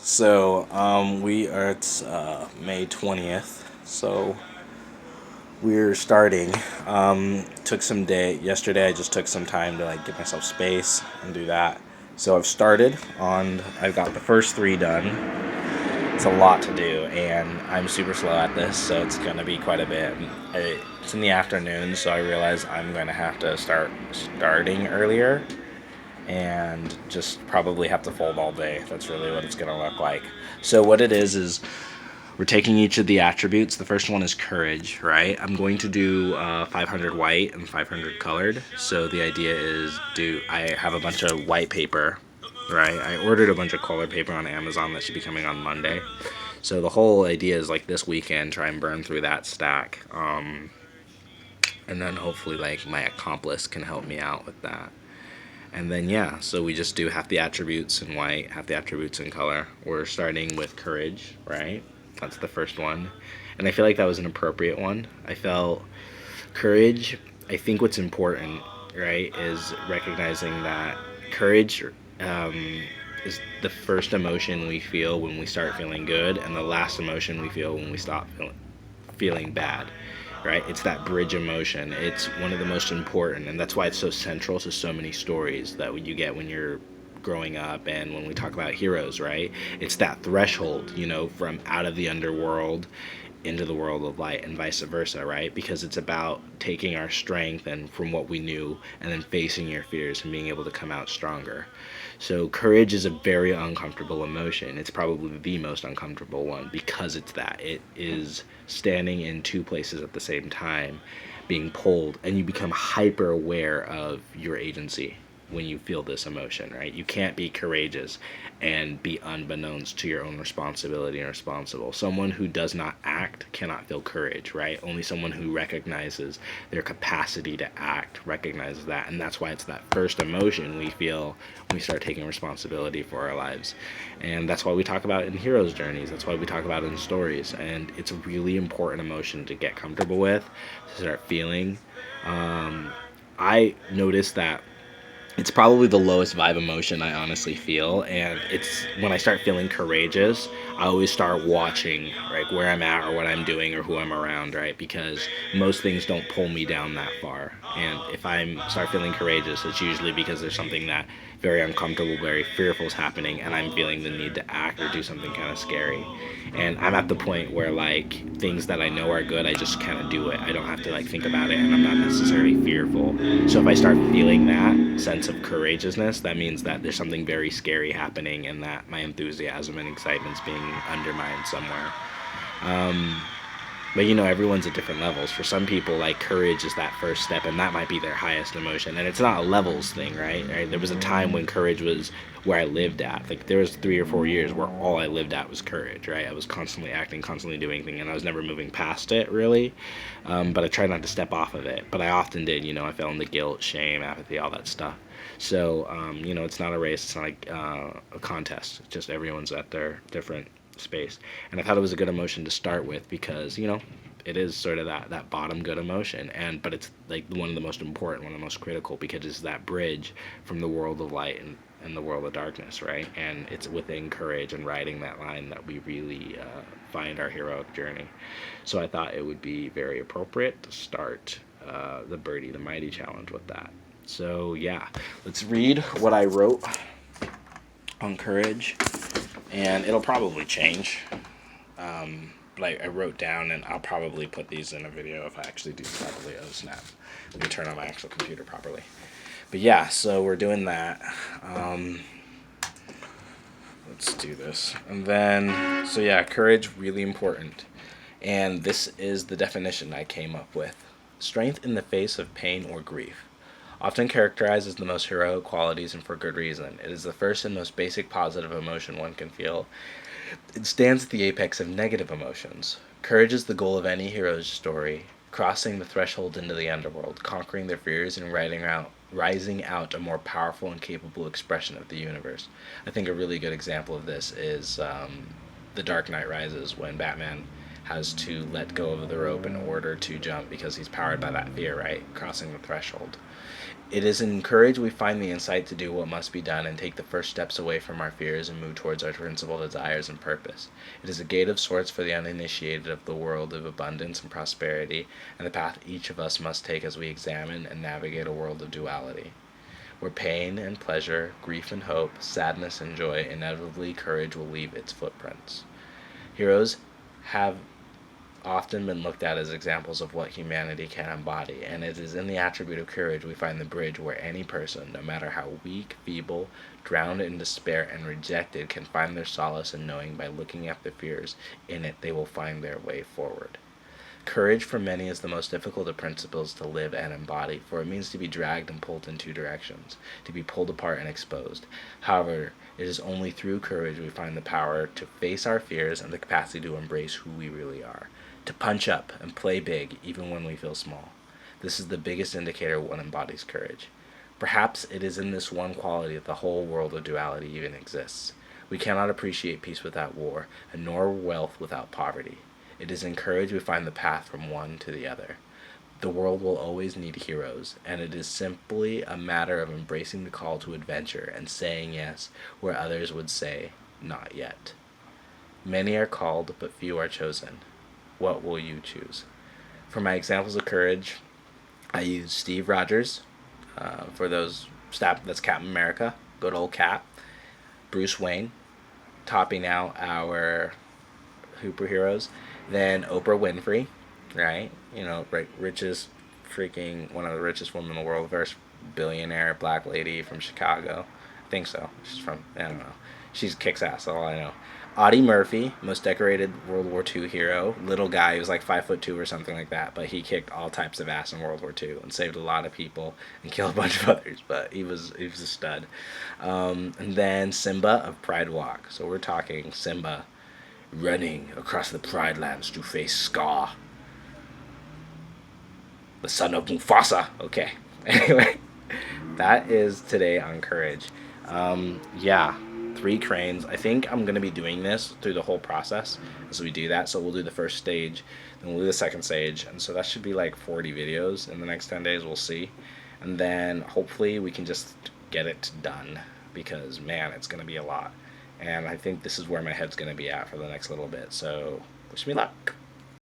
We are at May 20th. So we're starting. Took some day yesterday. I just took some time to like give myself space and do that. So I've started on. I've got the first three done. It's a lot to do, and I'm super slow at this, so it's gonna be quite a bit. It's in the afternoon, so I realize I'm gonna have to starting earlier and just probably have to fold all day. That's really what it's going to look like. So what it is we're taking each of the attributes. The first one is courage, right? I'm going to do 500 white and 500 colored. So the idea is I have a bunch of white paper, right? I ordered a bunch of colored paper on Amazon that should be coming on Monday. So the whole idea is like this weekend, try and burn through that stack. And then hopefully like my accomplice can help me out with that. And then yeah, so we just do half the attributes in white, half the attributes in color. We're starting with courage, right? That's the first one. And I feel like that was an appropriate one. I felt courage, I think what's important, right, is recognizing that courage is the first emotion we feel when we start feeling good, and the last emotion we feel when we stop feeling bad, right? It's that bridge emotion. It's one of the most important, and that's why it's so central to so many stories that you get when you're growing up and when we talk about heroes, right? It's that threshold, from out of the underworld into the world of light and vice versa, right? Because it's about taking our strength and from what we knew and then facing your fears and being able to come out stronger. So courage is a very uncomfortable emotion. It's probably the most uncomfortable one because it's that. It is standing in two places at the same time, being pulled, and you become hyper aware of your agency when you feel this emotion, right? You can't be courageous and be unbeknownst to your own responsibility and responsible. Someone who does not act cannot feel courage, right? Only someone who recognizes their capacity to act recognizes that. And that's why it's that first emotion we feel when we start taking responsibility for our lives. And that's why we talk about it in heroes' journeys. That's why we talk about it in stories. And it's a really important emotion to get comfortable with, to start feeling. I noticed that it's probably the lowest vibe emotion I honestly feel, and it's when I start feeling courageous, I always start watching, right, where I'm at or what I'm doing or who I'm around, right, because most things don't pull me down that far. And if I start feeling courageous, it's usually because there's something that very uncomfortable, very fearful is happening, and I'm feeling the need to act or do something kind of scary. And I'm at the point where like things that I know are good, I just kind of do it. I don't have to like think about it, and I'm not necessarily fearful. So if I start feeling that sense of courageousness, that means that there's something very scary happening, and that my enthusiasm and excitement's being undermined somewhere. Um, but everyone's at different levels. For some people, like courage is that first step, and that might be their highest emotion. And it's not a levels thing, right? There was a time when courage was where I lived at. Like there was 3 or 4 years where all I lived at was courage, right? I was constantly acting, constantly doing things, and I was never moving past it really. But I tried not to step off of it. But I often did. I fell into guilt, shame, apathy, all that stuff. So it's not a race. It's not like a contest. It's just everyone's at their different space. And I thought it was a good emotion to start with because it is sort of that bottom good emotion, but it's like one of the most important, one of the most critical, because it's that bridge from the world of light and the world of darkness, right? And it's within courage and riding that line that we really find our heroic journey. So I thought it would be very appropriate to start the Birdie the Mighty challenge with that. So yeah, let's read what I wrote on courage, and it'll probably change. Like I wrote down, and I'll probably put these in a video if I actually do properly. Oh snap! Let me turn on my actual computer properly. But yeah, so we're doing that. Let's do this, and then so yeah, courage really important, and this is the definition I came up with: strength in the face of pain or grief. Often characterized as the most heroic qualities and for good reason, it is the first and most basic positive emotion one can feel. It stands at the apex of negative emotions. Courage is the goal of any hero's story, crossing the threshold into the underworld, conquering their fears, and rising out a more powerful and capable expression of the universe. I think a really good example of this is The Dark Knight Rises, when Batman has to let go of the rope in order to jump because he's powered by that fear, right? Crossing the threshold. It is in courage we find the insight to do what must be done and take the first steps away from our fears and move towards our principal desires and purpose. It is a gate of sorts for the uninitiated of the world of abundance and prosperity, and the path each of us must take as we examine and navigate a world of duality, where pain and pleasure, grief and hope, sadness and joy, inevitably courage will leave its footprints. Heroes have often been looked at as examples of what humanity can embody, and it is in the attribute of courage we find the bridge where any person, no matter how weak, feeble, drowned in despair, and rejected, can find their solace in knowing by looking at their fears in it they will find their way forward. Courage for many is the most difficult of principles to live and embody, for it means to be dragged and pulled in two directions, to be pulled apart and exposed. However, it is only through courage we find the power to face our fears and the capacity to embrace who we really are, to punch up and play big even when we feel small. This is the biggest indicator one embodies courage. Perhaps it is in this one quality that the whole world of duality even exists. We cannot appreciate peace without war, and nor wealth without poverty. It is in courage we find the path from one to the other. The world will always need heroes, and it is simply a matter of embracing the call to adventure and saying yes where others would say, not yet. Many are called, but few are chosen. What will you choose? For my examples of courage, I use Steve Rogers. For those, that's Captain America, good old Cap. Bruce Wayne, topping out our Hooper heroes. Then Oprah Winfrey, right? Richest, one of the richest women in the world, first billionaire black lady from Chicago. I think so. She's from, I don't know. She kicks ass, all I know. Audie Murphy, most decorated World War II hero. Little guy, he was like 5'2" or something like that, but he kicked all types of ass in World War II and saved a lot of people and killed a bunch of others. But he was a stud. And then Simba of Pride Walk. So we're talking Simba running across the Pride Lands to face Scar, the son of Mufasa. Okay. Anyway, that is today on courage. Yeah. 3 cranes. I think I'm going to be doing this through the whole process as we do that. So we'll do the first stage, then we'll do the second stage. And so that should be like 40 videos in the next 10 days. We'll see. And then hopefully we can just get it done because, man, it's going to be a lot. And I think this is where my head's going to be at for the next little bit. So wish me luck.